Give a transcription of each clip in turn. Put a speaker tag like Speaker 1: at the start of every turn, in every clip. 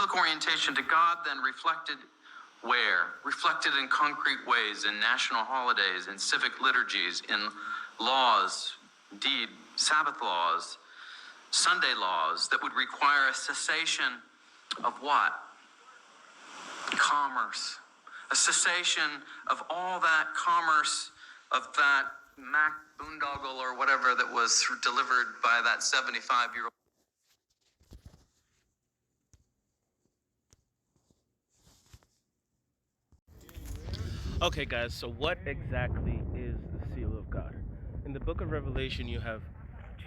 Speaker 1: Public orientation to God then reflected where? Reflected in concrete ways, in national holidays, in civic liturgies, in laws, indeed, Sabbath laws, Sunday laws that would require a cessation of what? Commerce. A cessation of all that commerce, of that Mac boondoggle or whatever that was delivered by that 75-year-old.
Speaker 2: Okay, guys, so what exactly is the seal of God? In the book of Revelation, you have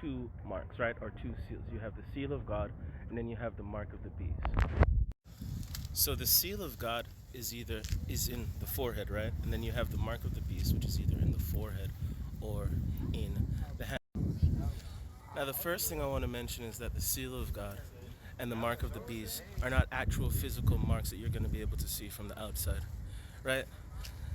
Speaker 2: two marks, right? Or two seals. You have the seal of God, and then you have the mark of the beast. So the seal of God is in the forehead, right? And then you have the mark of the beast, which is either in the forehead or in the hand. Now, the first thing I want to mention is that the seal of God and the mark of the beast are not actual physical marks that you're going to be able to see from the outside, right?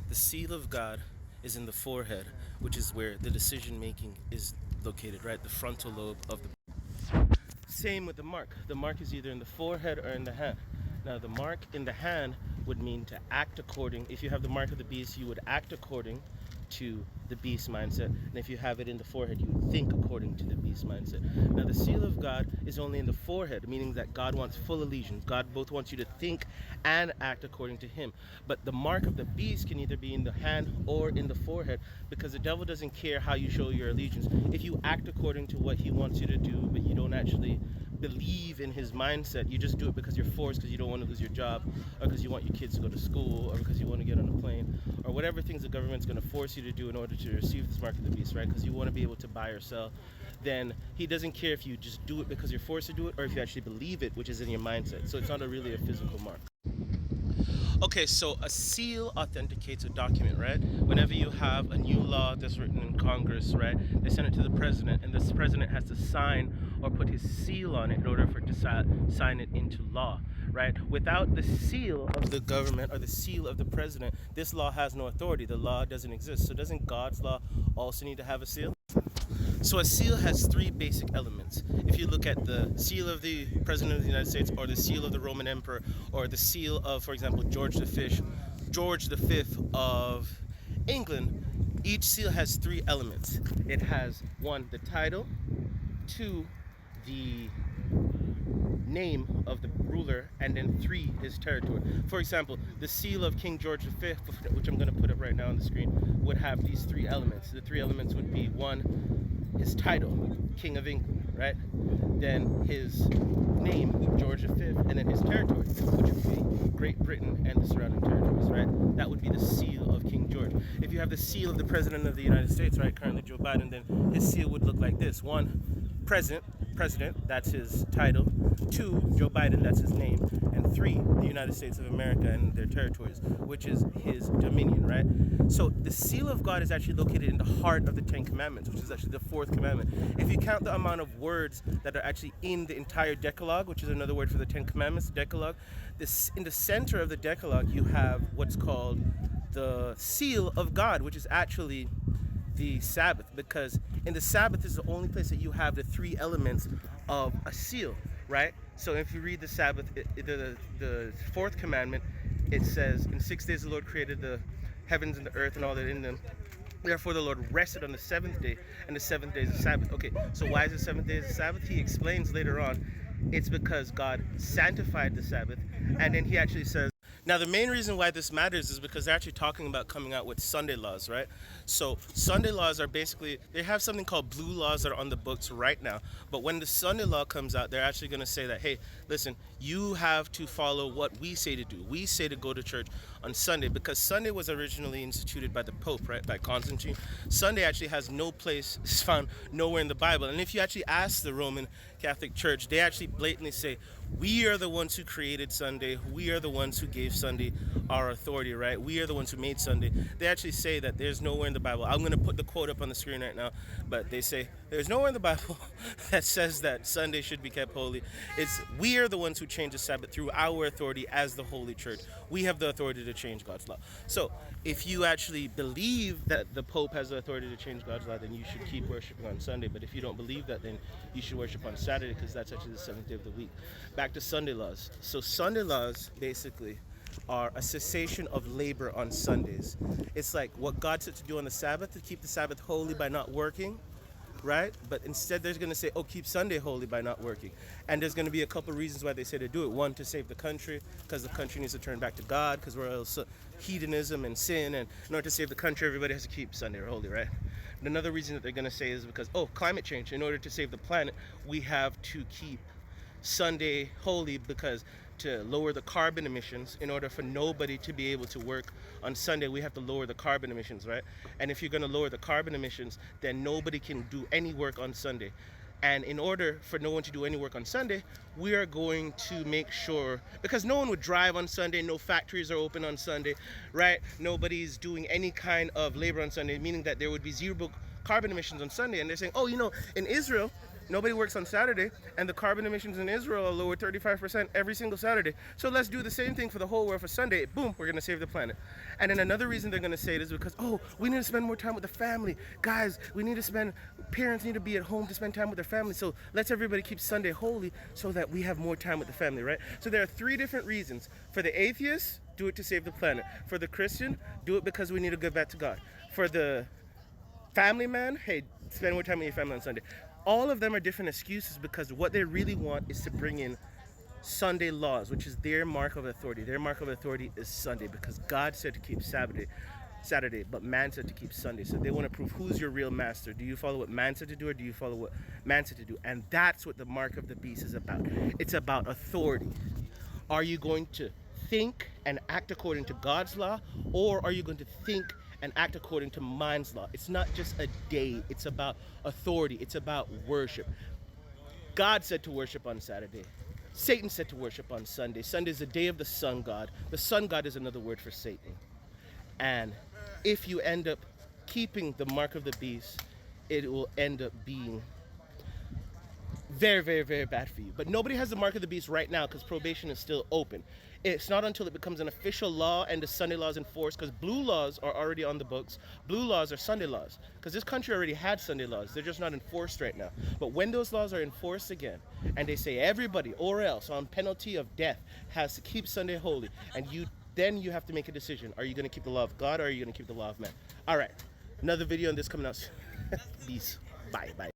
Speaker 2: The seal of God is in the forehead, which is where the decision making is located, right? The frontal lobe of the. Same with the mark. The mark is either in the forehead or in the hand. Now, the mark in the hand would mean to act according. If you have the mark of the beast, you would act according to the beast mindset. And if you have it in the forehead, you would think according to the beast mindset. Now, the seal of God is only in the forehead, meaning that God wants full allegiance. God both wants you to think and act according to him. But the mark of the beast can either be in the hand or in the forehead, because the devil doesn't care how you show your allegiance. If you act according to what he wants you to do, but you don't actually believe in his mindset, you just do it because you're forced, because you don't want to lose your job, or because you want your kids to go to school, or because you want to get on a plane, or whatever things the government's going to force you to do in order to receive this mark of the beast, right? Because you want to be able to buy or sell. Then he doesn't care if you just do it because you're forced to do it, or if you actually believe it, which is in your mindset. So it's not really a physical mark. Okay, so a seal authenticates a document, right? Whenever you have a new law that's written in Congress, right, they send it to the president, and this president has to sign or put his seal on it in order for it to sign it into law, right? Without the seal of the government or the seal of the president, this law has no authority. The law doesn't exist. So doesn't God's law also need to have a seal? So a seal has three basic elements. If you look at the seal of the President of the United States, or the seal of the Roman Emperor, or the seal of, for example, George V of England, each seal has three elements. It has one, the title; two, the name of the ruler; and then three, his territory. For example, the seal of King George V, which I'm going to put up right now on the screen, would have these three elements. The three elements would be: one, his title, King of England, right? Then his name, George V, and then his territory, which would be Great Britain and the surrounding territories, right? That would be the seal of King George. If you have the seal of the President of the United States, right, currently Joe Biden, then his seal would look like this: one, President, that's his title; two, Joe Biden, that's his name; and three, the United States of America and their territories, which is his dominion, right? So the seal of God is actually located in the heart of the Ten Commandments, which is actually the fourth commandment. If you count the amount of words that are actually in the entire Decalogue, which is another word for the Ten Commandments, Decalogue, in the center of the Decalogue, you have what's called the seal of God, which is actually the Sabbath, because in the Sabbath is the only place that you have the three elements of a seal, right? So if you read the Sabbath, the fourth commandment, it says, "In 6 days the Lord created the heavens and the earth and all that in them. Therefore the Lord rested on the seventh day, and the seventh day is the Sabbath." Okay, so why is the seventh day the Sabbath? He explains later on, it's because God sanctified the Sabbath, and then he actually says, now, the main reason why this matters is because they're actually talking about coming out with Sunday laws, right? So Sunday laws are basically, they have something called blue laws that are on the books right now. But when the Sunday law comes out, they're actually going to say that, hey, listen, you have to follow what we say to do. We say to go to church on Sunday, because Sunday was originally instituted by the Pope, right, by Constantine. Sunday actually has no place, is found nowhere in the Bible. And if you actually ask the Roman Catholic Church, they actually blatantly say, we are the ones who created Sunday. We are the ones who gave Sunday our authority, right? We are the ones who made Sunday. They actually say that there's nowhere in the Bible. I'm going to put the quote up on the screen right now, but they say there's nowhere in the Bible that says that Sunday should be kept holy. It's we are the ones who change the Sabbath through our authority as the Holy Church. We have the authority to change God's law. So if you actually believe that the Pope has the authority to change God's law, then you should keep worshiping on Sunday. But if you don't believe that, then you should worship on Saturday, because that's actually the seventh day of the week. back to Sunday laws. So Sunday laws basically are a cessation of labor on Sundays. It's like what God said to do on the Sabbath, to keep the Sabbath holy by not working, right? But instead they're going to say, oh, keep Sunday holy by not working. And there's going to be a couple reasons why they say to do it. One, to save the country, because the country needs to turn back to God, because we're also hedonism and sin, and in order to save the country, everybody has to keep Sunday holy, right? And another reason that they're going to say is because, oh, climate change. In order to save the planet, we have to keep Sunday holy, because to lower the carbon emissions, in order for nobody to be able to work on Sunday, we have to lower the carbon emissions, right? And if you're going to lower the carbon emissions, then nobody can do any work on Sunday. And in order for no one to do any work on Sunday, we are going to make sure, because no one would drive on Sunday, no factories are open on Sunday, right? Nobody's doing any kind of labor on Sunday, meaning that there would be zero carbon emissions on Sunday. And they're saying, oh, you know, in Israel, nobody works on Saturday, and the carbon emissions in Israel are lowered 35% every single Saturday. So let's do the same thing for the whole world for Sunday. Boom, we're going to save the planet. And then another reason they're going to say it is because, oh, we need to spend more time with the family. Guys, parents need to be at home to spend time with their family. So let's everybody keep Sunday holy so that we have more time with the family, right? So there are three different reasons. For the atheist, do it to save the planet. For the Christian, do it because we need to get back to God. For the family man, hey, spend more time with your family on Sunday. All of them are different excuses, because what they really want is to bring in Sunday laws, which is their mark of authority. Their mark of authority is Sunday, because God said to keep Saturday, but man said to keep Sunday. So they want to prove who's your real master. Do you follow what man said to do, or do you follow what man said to do? And that's what the mark of the beast is about. It's about authority. Are you going to think and act according to God's law, or are you going to think and act according to man's law? It's not just a day, it's about authority, it's about worship. God said to worship on Saturday. Satan said to worship on Sunday. Sunday is the day of the sun god. The sun god is another word for Satan. And if you end up keeping the mark of the beast, it will end up being very, very, very bad for you. But nobody has the mark of the beast right now, because probation is still open. It's not until it becomes an official law and the Sunday laws enforced, because blue laws are already on the books. Blue laws are Sunday laws, because this country already had Sunday laws. They're just not enforced right now. But when those laws are enforced again, and they say everybody or else on penalty of death has to keep Sunday holy, and then you have to make a decision. Are you going to keep the law of God, or are you going to keep the law of man? All right, another video on this coming out soon. Peace. Bye.